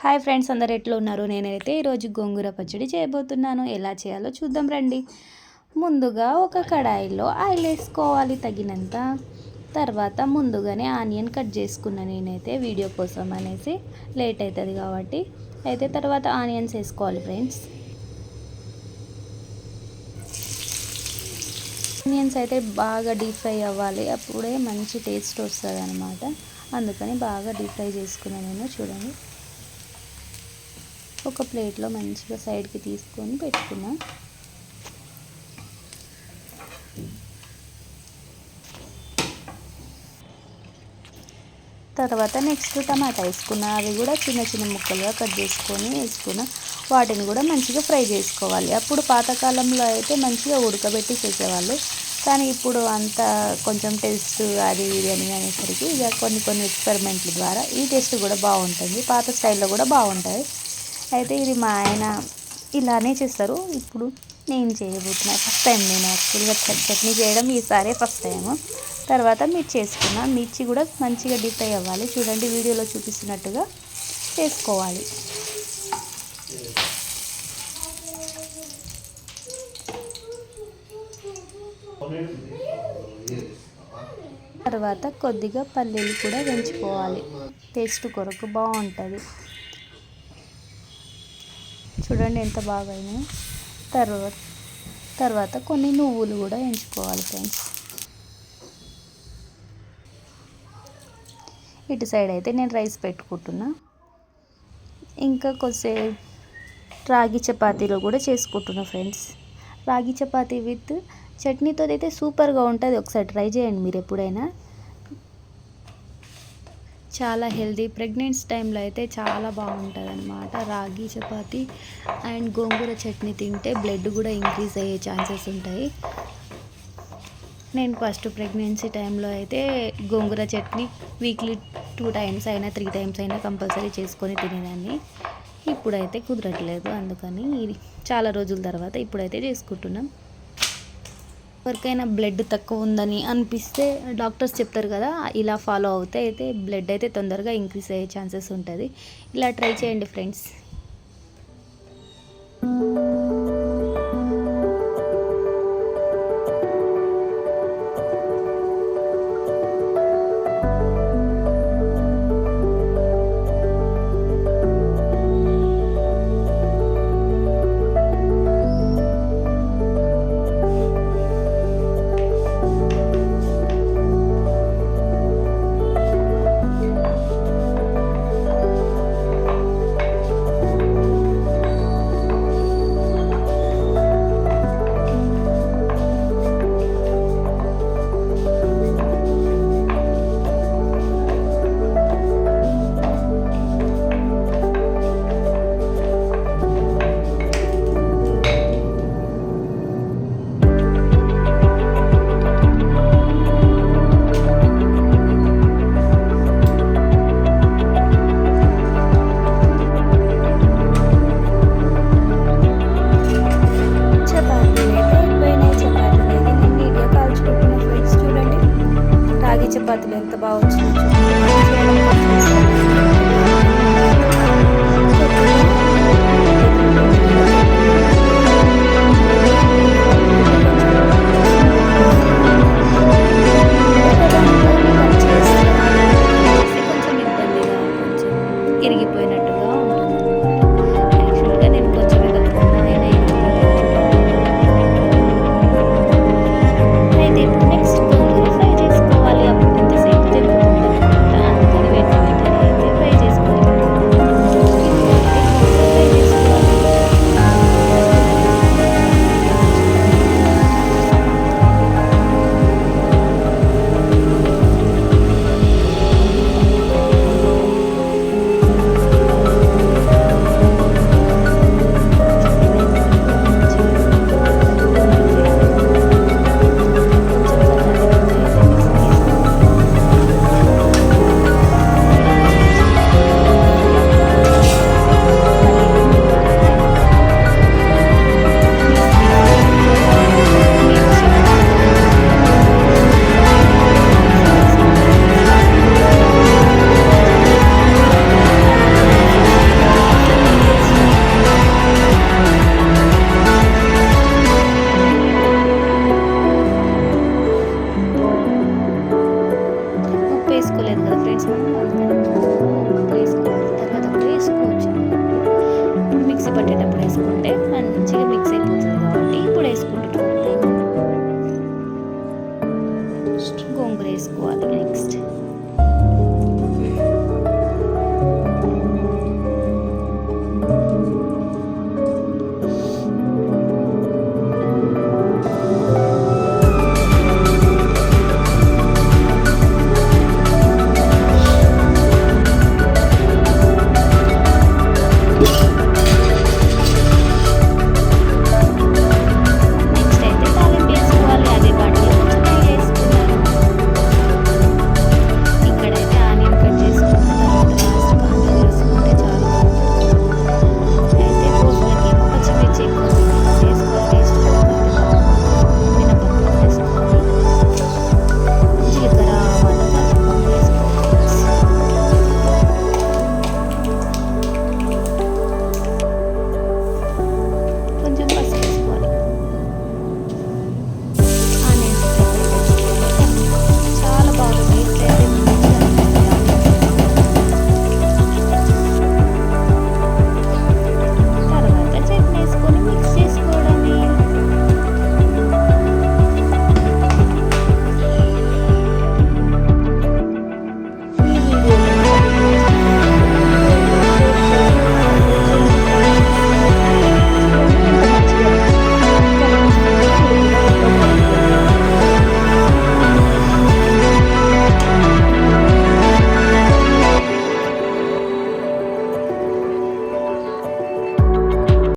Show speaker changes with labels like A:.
A: Hi friends, అందరు ఎట్లా ఉన్నారు? నేనైతే ఈరోజు గోంగూర పచ్చడి చేయబోతున్నాను. ఎలా చేయాలో చూద్దాం రండి. ముందుగా ఒక కడాయిలో ఆయిల్ వేసుకోవాలి తగినంత. తర్వాత ముందుగానే ఆనియన్ కట్ చేసుకున్నా నేనైతే వీడియో కోసం అనేసి, లేట్ అవుతుంది కాబట్టి. అయితే తర్వాత ఆనియన్స్ వేసుకోవాలి ఫ్రెండ్స్. ఆనియన్స్ అయితే బాగా డీప్ ఫ్రై అవ్వాలి, అప్పుడే మంచి టేస్ట్ వస్తుంది అనమాట. అందుకని బాగా డీప్ ఫ్రై చేసుకున్నాను నేను. చూడండి, ఒక ప్లేట్లో మంచిగా సైడ్కి తీసుకొని పెట్టుకున్నా. తర్వాత నెక్స్ట్ టమాటా వేసుకున్నా. అవి కూడా చిన్న చిన్న ముక్కలుగా కట్ చేసుకొని వేసుకున్నా. వాటిని కూడా మంచిగా ఫ్రై చేసుకోవాలి. అప్పుడు పాతకాలంలో అయితే మంచిగా ఉడకబెట్టి చేసేవాళ్ళు, కానీ ఇప్పుడు అంతా కొంచెం టేస్ట్ అది ఇది అని అనేసరికి ఇక కొన్ని ఎక్స్పెరిమెంట్ల ద్వారా ఈ టేస్ట్ కూడా బాగుంటుంది, పాత స్టైల్లో కూడా బాగుంటుంది. అయితే ఇది మా ఆయన ఇలానే చేస్తారు. ఇప్పుడు నేను చేయబోతున్నా ఫస్ట్ టైం. నేను యాక్చువల్గా చట్నీ చేయడం ఈసారి ఫస్ట్ టైము. తర్వాత మిర్చి వేసుకున్నా. మిర్చి కూడా మంచిగా డీప్ ఫ్రై అవ్వాలి. చూడండి, వీడియోలో చూపిస్తున్నట్టుగా చేసుకోవాలి. తర్వాత కొద్దిగా పల్లీలు కూడా వేయించుకోవాలి, టేస్ట్ కొరకు బాగుంటుంది. చూడండి ఎంత బాగా అయినాయి. తర్వాత కొన్ని నువ్వులు కూడా వేయించుకోవాలి ఫ్రెండ్స్. ఇటు సైడ్ అయితే నేను రైస్ పెట్టుకుంటున్నా. ఇంకా కొద్దిసేపు రాగి చపాతీలో కూడా చేసుకుంటున్నా ఫ్రెండ్స్. రాగి చపాతీ విత్ చట్నీతో అయితే సూపర్గా ఉంటుంది. ఒకసారి ట్రై చేయండి మీరు ఎప్పుడైనా. చాలా హెల్దీ, ప్రెగ్నెన్సీ టైంలో అయితే చాలా బాగుంటుంది అన్నమాట. రాగి చపాతీ అండ్ గోంగూర చట్నీ తింటే బ్లడ్ కూడా ఇంక్రీజ్ అయ్యే ఛాన్సెస్ ఉంటాయి. నేను ఫస్ట్ ప్రెగ్నెన్సీ టైంలో అయితే గోంగూర చట్నీ వీక్లీ 2 టైమ్స్ అయినా 3 టైమ్స్ అయినా కంపల్సరీ చేసుకొని తినేదాన్ని. ఇప్పుడైతే కుదరట్లేదు, అందుకని చాలా రోజుల తర్వాత ఇప్పుడైతే చేసుకుంటున్నాం. ఎవరికైనా బ్లడ్ తక్కువ ఉందని అనిపిస్తే డాక్టర్స్ చెప్తారు కదా, ఇలా ఫాలో అవుతే అయితే బ్లడ్ అయితే తొందరగా ఇంక్రీజ్ అయ్యే ఛాన్సెస్ ఉంటుంది. ఇలా ట్రై చేయండి ఫ్రెండ్స్.